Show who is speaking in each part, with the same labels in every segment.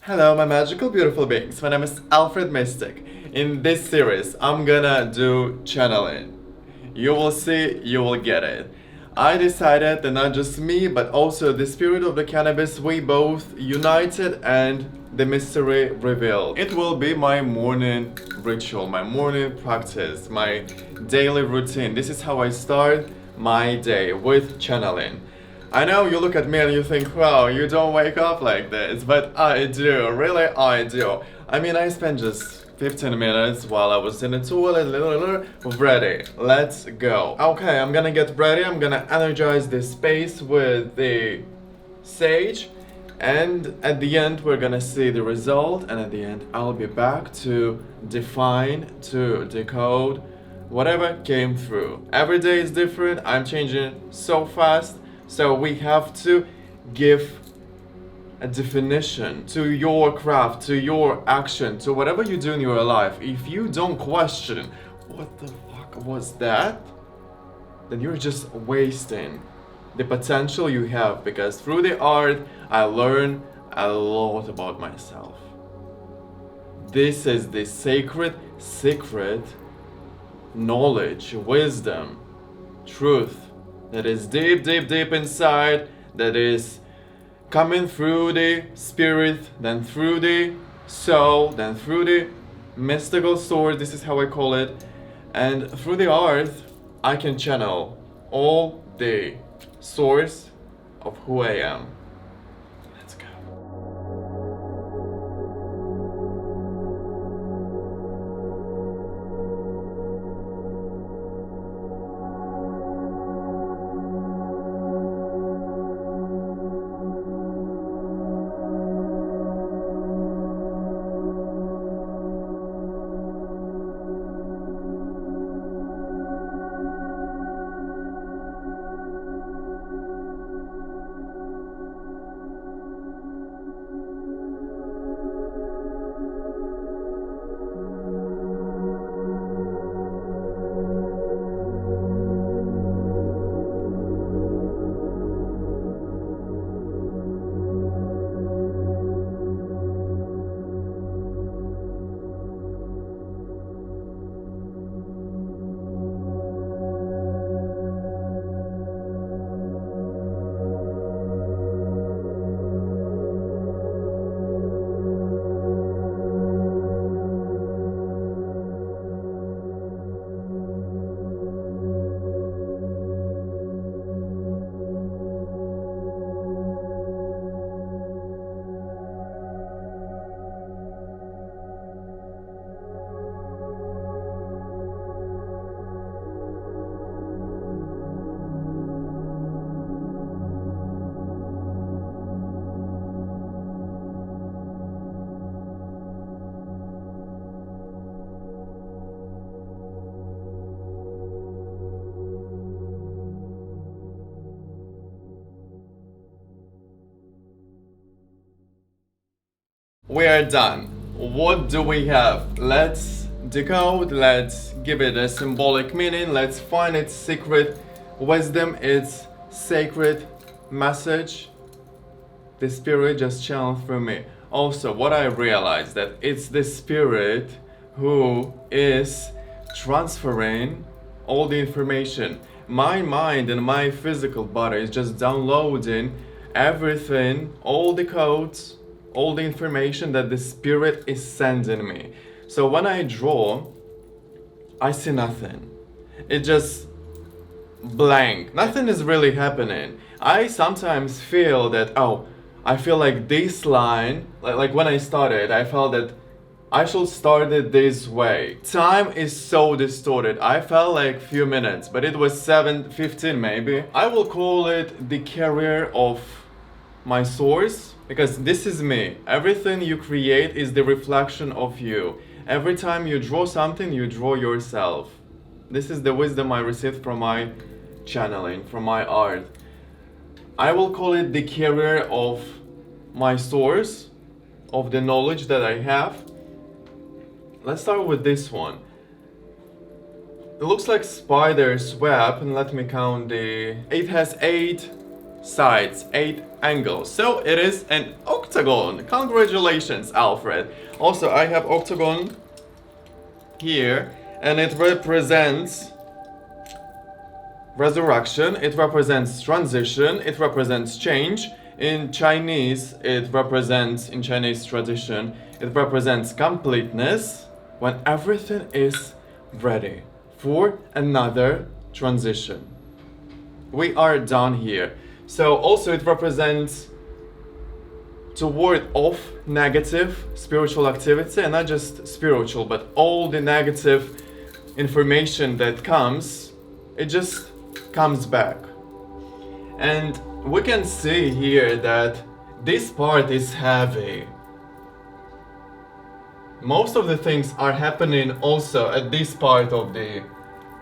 Speaker 1: Hello, my magical, beautiful beings. My name is Alfred Mystic. In this series, I'm gonna do channeling. You will see, you will get it. I decided that not just me, but also the spirit of the cannabis, we both united and the mystery revealed. It will be my morning ritual, my morning practice, my daily routine. This is how I start my day with channeling. I know you look at me and you think, wow, you don't wake up like this, but I do, really I do. I mean, I spent just 15 minutes while I was in the toilet, ready, let's go. Okay, I'm gonna get ready, I'm gonna energize this space with the sage, and at the end we're gonna see the result, and at the end I'll be back to define, to decode whatever came through. Every day is different, I'm changing so fast, so we have to give a definition to your craft, to your action, to whatever you do in your life. If you don't question what the fuck was that, then you're just wasting the potential you have, because through the art I learn a lot about myself. This is the sacred, secret knowledge, wisdom, truth that is deep, deep, deep inside, that is coming through the spirit, then through the soul, then through the mystical sword, this is how I call it, and through the art, I can channel all the source of who I am. Let's go. We are done. What do we have? Let's decode, let's give it a symbolic meaning, let's find its secret wisdom, its sacred message. The spirit just channeled through me. Also, what I realized that it's the spirit who is transferring all the information. My mind and my physical body is just downloading everything, all the codes, all the information that the spirit is sending me. So when I draw, I see nothing. It just blank. Nothing is really happening. I sometimes feel that, I feel like this line, like when I started, I felt that I should start it this way. Time is so distorted. I felt like few minutes, but it was 7:15 maybe. I will call it the carrier of my source, because this is me. Everything you create is the reflection of you. Every time you draw something, you draw yourself. This is the wisdom I received from my channeling, from my art. I will call it the carrier of my source, of the knowledge that I have. Let's start with this one. It looks like spider's web, and let me count it has 8 sides, 8 angles. So it is an octagon. Congratulations, Alfred. Also, I have octagon here, and it represents resurrection, it represents transition, it represents change. In Chinese, it represents, in Chinese tradition, it represents completeness when everything is ready for another transition. We are done here. So also it represents to ward off negative spiritual activity, and not just spiritual, but all the negative information that comes, it just comes back. And we can see here that this part is heavy. Most of the things are happening also at this part of the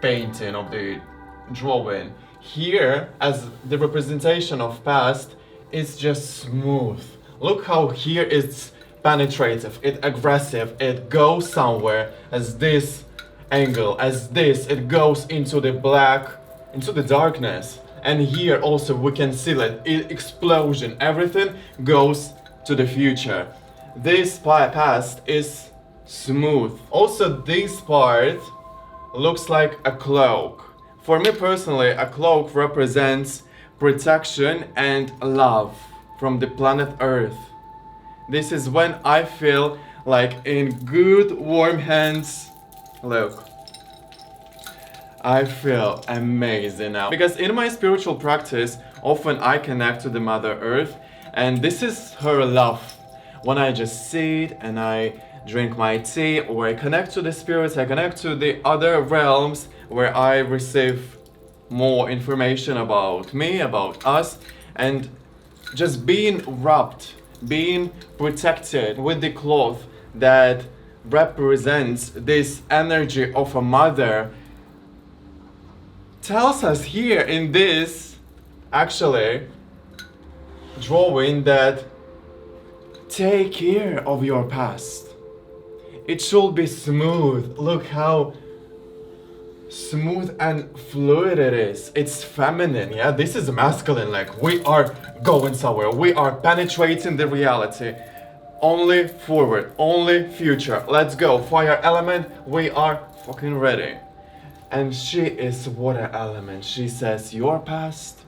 Speaker 1: painting, of the drawing. Here, as the representation of past, is just smooth. Look how here it's penetrative, it's aggressive, it goes somewhere as this angle, as this, it goes into the black, into the darkness. And here also we can see that explosion, everything goes to the future. This past is smooth. Also this part looks like a cloak. For me personally, a cloak represents protection and love from the planet Earth. This is when I feel like in good warm hands. Look. I feel amazing now. Because in my spiritual practice, often I connect to the Mother Earth, and this is her love. When I just sit and I drink my tea, or I connect to the spirits, I connect to the other realms where I receive more information about me, about us, and just being wrapped, being protected with the cloth that represents this energy of a mother, tells us here in this actually drawing that take care of your past. It should be smooth. Look how smooth and fluid it is. It's feminine, yeah? This is masculine, like we are going somewhere. We are penetrating the reality. Only forward, only future. Let's go. Fire element, we are fucking ready. And she is water element. She says, your past,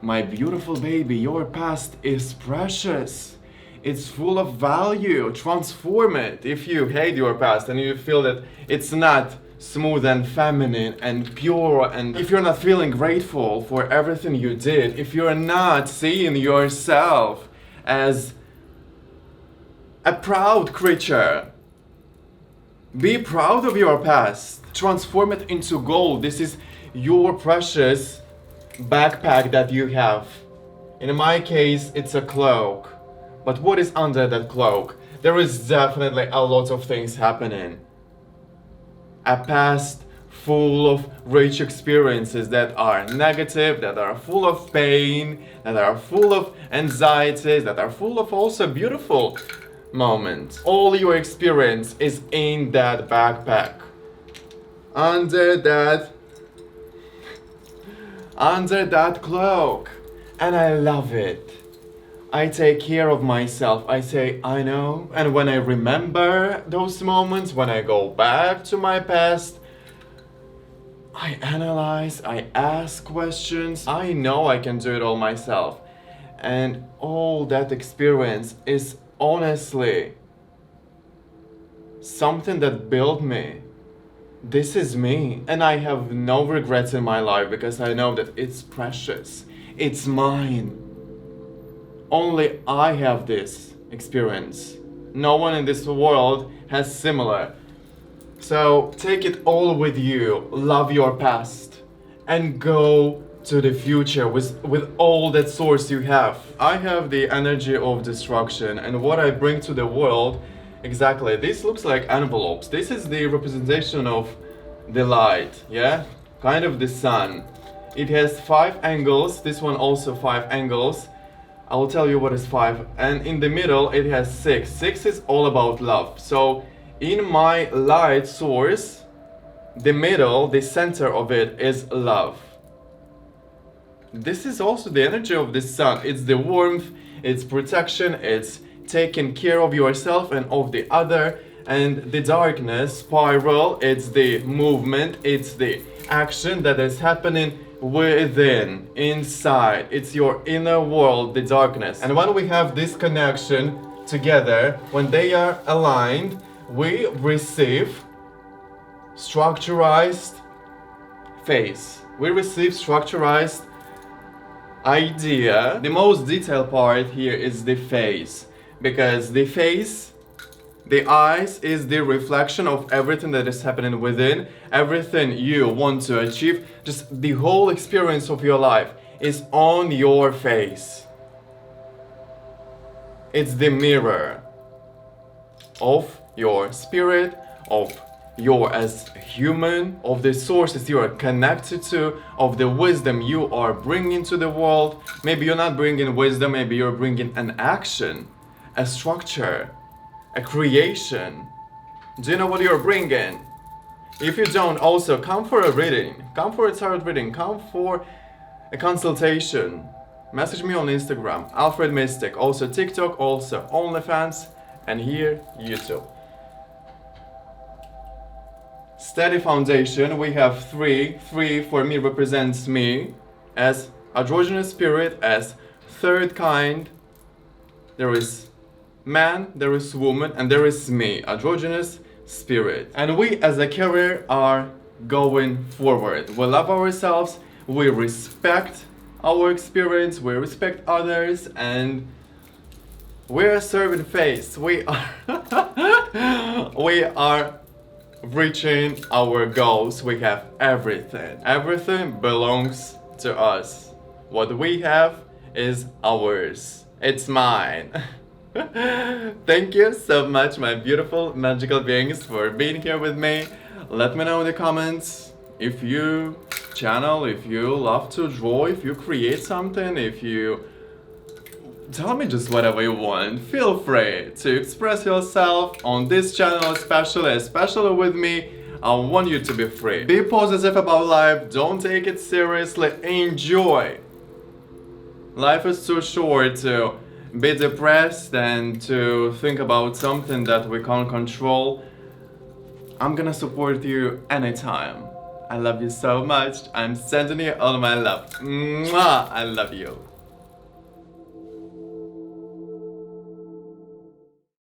Speaker 1: my beautiful baby, your past is precious. It's full of value. Transform it. If you hate your past and you feel that it's not smooth and feminine and pure, and if you're not feeling grateful for everything you did, if you're not seeing yourself as a proud creature, be proud of your past. Transform it into gold. This is your precious backpack that you have. In my case, it's a cloak. But what is under that cloak? There is definitely a lot of things happening. A past full of rich experiences that are negative, that are full of pain, that are full of anxieties, that are full of also beautiful moments. All your experience is in that backpack. Under that cloak. And I love it. I take care of myself. I say, I know. And when I remember those moments, when I go back to my past, I analyze, I ask questions. I know I can do it all myself. And all that experience is honestly something that built me. This is me, and I have no regrets in my life because I know that it's precious. It's mine. Only I have this experience. No one in this world has similar. So take it all with you. Love your past and go to the future with all that source you have. I have the energy of destruction, and what I bring to the world. Exactly, this looks like envelopes. This is the representation of the light, yeah? Kind of the sun. It has 5 angles, this one also 5 angles. I will tell you what is 5. And in the middle it has 6. 6 is all about love. So in my light source, the middle, the center of it is love. this is also the energy of the sun. It's the warmth, it's protection, it's taking care of yourself and of the other. And the darkness spiral, it's the movement, it's the action that is happening within, inside. It's your inner world, the darkness. And when we have this connection together, when they are aligned, we receive structurized phase. We receive structurized idea. The most detailed part here is the face, because the face, the eyes, is the reflection of everything that is happening within, everything you want to achieve. Just the whole experience of your life is on your face. It's the mirror of your spirit, of your as human, of the sources you are connected to, of the wisdom you are bringing to the world. Maybe you're not bringing wisdom, maybe you're bringing an action, a structure, a creation. Do you know what you're bringing? If you don't, also come for a reading, come for a tarot reading, come for a consultation. Message me on Instagram, Alfred Mystic, also TikTok, also OnlyFans, and here YouTube. Steady foundation, we have three. Three for me represents me as androgynous spirit, as third kind. There is man, there is woman, and there is me, androgynous spirit. And we as a carrier are going forward. We love ourselves, we respect our experience, we respect others, and we're serving face. We are reaching our goals. We have everything. Everything belongs to us. What we have is ours. It's mine. Thank you so much, my beautiful magical beings, for being here with me. Let me know in the comments if you channel, if you love to draw, if you create something, if you tell me just whatever you want. Feel free to express yourself on this channel, especially with me. I want you to be free. Be positive about life, don't take it seriously, enjoy. Life is too short to be depressed and to think about something that we can't control. I'm gonna support you anytime. I love you so much. I'm sending you all my love. Mwah! I love you.